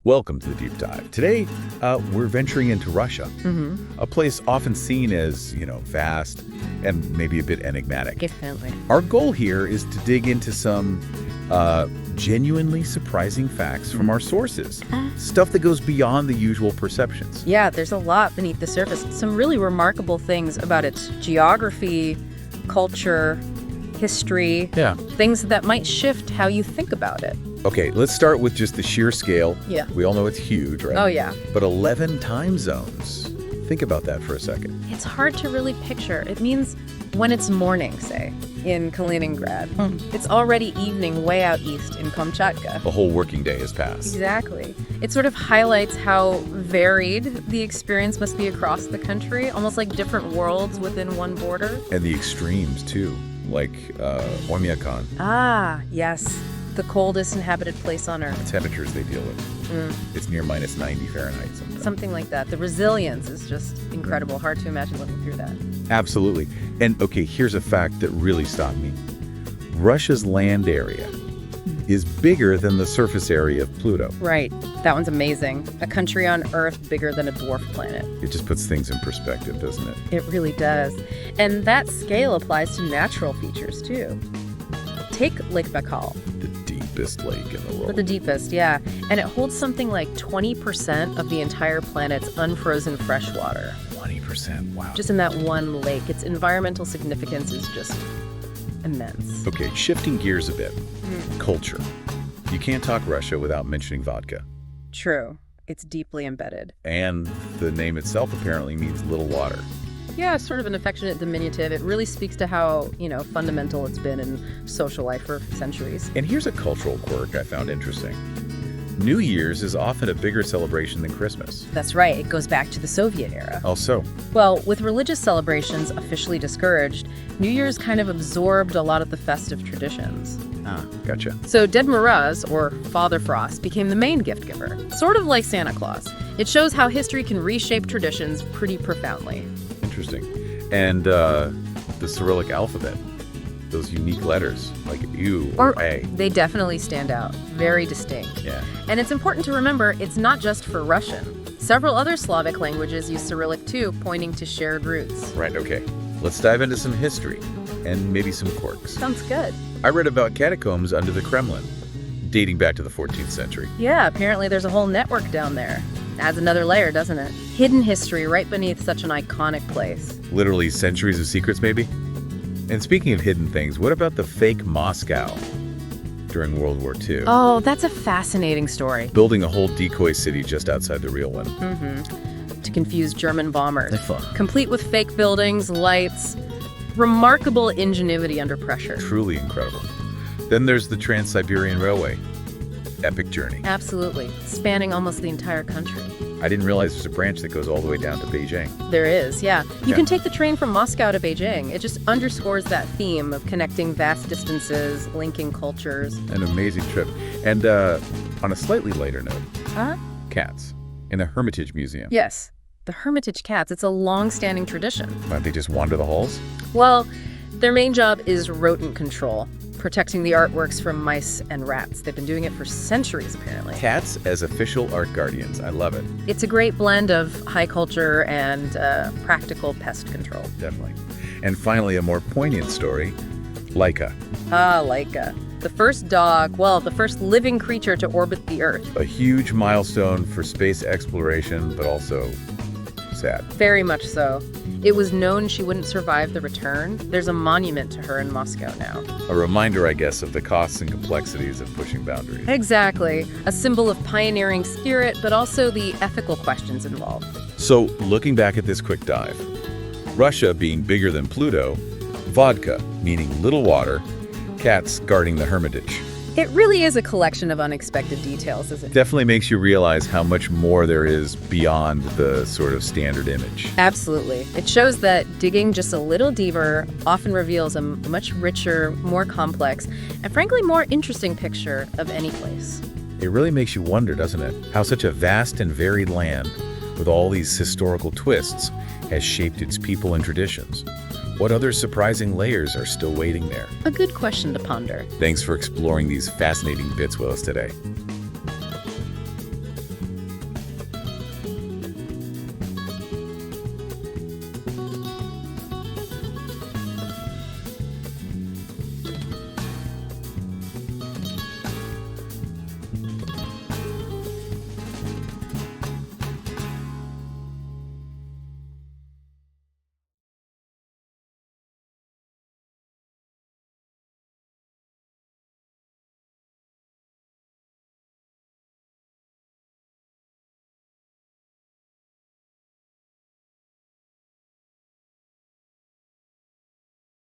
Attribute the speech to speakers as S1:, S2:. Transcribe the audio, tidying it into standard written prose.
S1: Welcome to the Deep Dive. Today, we're venturing into Russia, a place often seen as, vast and maybe a bit enigmatic.
S2: Definitely.
S1: Our goal here is to dig into some genuinely surprising facts from our sources, stuff that goes beyond the usual perceptions.
S2: Yeah, there's a lot beneath the surface. Some really remarkable things about its geography, culture, history, things that might shift how you think about it.
S1: Okay, let's start with just the sheer scale.
S2: Yeah.
S1: We all know it's huge, right?
S2: Oh, yeah.
S1: But 11 time zones. Think about that for a second.
S2: It's hard to really picture. It means when it's morning, say, in Kaliningrad, it's already evening way out east in Kamchatka.
S1: A whole working day has passed.
S2: Exactly. It sort of highlights how varied the experience must be across the country, almost like different worlds within one border.
S1: And the extremes, too, like Oymyakon.
S2: Ah, yes. The coldest inhabited place on Earth.
S1: The temperatures they deal with. It's near minus 90 Fahrenheit sometimes.
S2: Something like that. The resilience is just incredible. Hard to imagine living through that.
S1: Absolutely. And okay, here's a fact that really stopped me. Russia's land area is bigger than the surface area of Pluto.
S2: Right. That one's amazing. A country on Earth bigger than a dwarf planet.
S1: It just puts things in perspective, doesn't it?
S2: It really does. And that scale applies to natural features, too. Take Lake Baikal.
S1: The deepest lake in the world.
S2: The deepest, yeah. And it holds something like 20% of the entire planet's unfrozen fresh water.
S1: 20%, wow.
S2: Just in that one lake. Its environmental significance is just immense.
S1: Okay, shifting gears a bit. Culture. You can't talk Russia without mentioning vodka.
S2: True. It's deeply embedded.
S1: And the name itself apparently means little water.
S2: Yeah, sort of an affectionate diminutive. It really speaks to how, fundamental it's been in social life for centuries.
S1: And here's a cultural quirk I found interesting. New Year's is often a bigger celebration than Christmas.
S2: That's right. It goes back to the Soviet era.
S1: Also,
S2: Well, with religious celebrations officially discouraged, New Year's kind of absorbed a lot of the festive traditions.
S1: gotcha.
S2: So Ded Moroz, or Father Frost, became the main gift giver, sort of like Santa Claus. It shows how history can reshape traditions pretty profoundly.
S1: Interesting. And the Cyrillic alphabet, those unique letters, like U or A.
S2: They definitely stand out. Very distinct.
S1: Yeah.
S2: And it's important to remember it's not just for Russian. Several other Slavic languages use Cyrillic too, pointing to shared roots.
S1: Right, okay. Let's dive into some history and maybe some quirks.
S2: Sounds good.
S1: I read about catacombs under the Kremlin, dating back to the 14th century.
S2: Yeah, apparently there's a whole network down there. Adds another layer, doesn't it? Hidden history right beneath such an iconic place.
S1: Literally centuries of secrets, maybe? And speaking of hidden things, what about the fake Moscow during World War II?
S2: Oh, that's a fascinating story.
S1: Building a whole decoy city just outside the real one.
S2: To confuse German bombers.
S1: That's fun.
S2: Complete with fake buildings, lights, remarkable ingenuity under pressure.
S1: Truly incredible. Then there's the Trans-Siberian Railway. Epic journey.
S2: Absolutely. Spanning almost the entire country.
S1: I didn't realize there's a branch that goes all the way down to Beijing.
S2: There is, yeah. You
S1: Yeah.
S2: can take the train from Moscow to Beijing. It just underscores that theme of connecting vast distances, linking cultures.
S1: An amazing trip. And on a slightly lighter note,
S2: Huh?
S1: cats in the Hermitage Museum.
S2: Yes. The Hermitage cats. It's a long-standing tradition.
S1: Why don't they just wander the halls?
S2: Well, their main job is rodent control, protecting the artworks from mice and rats. They've been doing it for centuries, apparently.
S1: Cats as official art guardians. I love it.
S2: It's a great blend of high culture and practical pest control.
S1: Definitely. And finally, a more poignant story, Laika,
S2: Ah, Laika. The first the first living creature to orbit the Earth.
S1: a huge milestone for space exploration, but also sad.
S2: Very much so. It was known she wouldn't survive the return. There's a monument to her in Moscow now.
S1: A reminder, I guess, of the costs and complexities of pushing boundaries.
S2: Exactly. A symbol of pioneering spirit, but also the ethical questions involved.
S1: So, looking back at this quick dive, Russia being bigger than Pluto, vodka meaning little water, cats guarding the Hermitage.
S2: It really is a collection of unexpected details, isn't it?
S1: Definitely makes you realize how much more there is beyond the sort of standard image.
S2: Absolutely. It shows that digging just a little deeper often reveals a much richer, more complex, and frankly more interesting picture of any place.
S1: It really makes you wonder, doesn't it, how such a vast and varied land, with all these historical twists, has shaped its people and traditions. What other surprising layers are still waiting there?
S2: A good question to ponder.
S1: Thanks for exploring these fascinating bits with us today.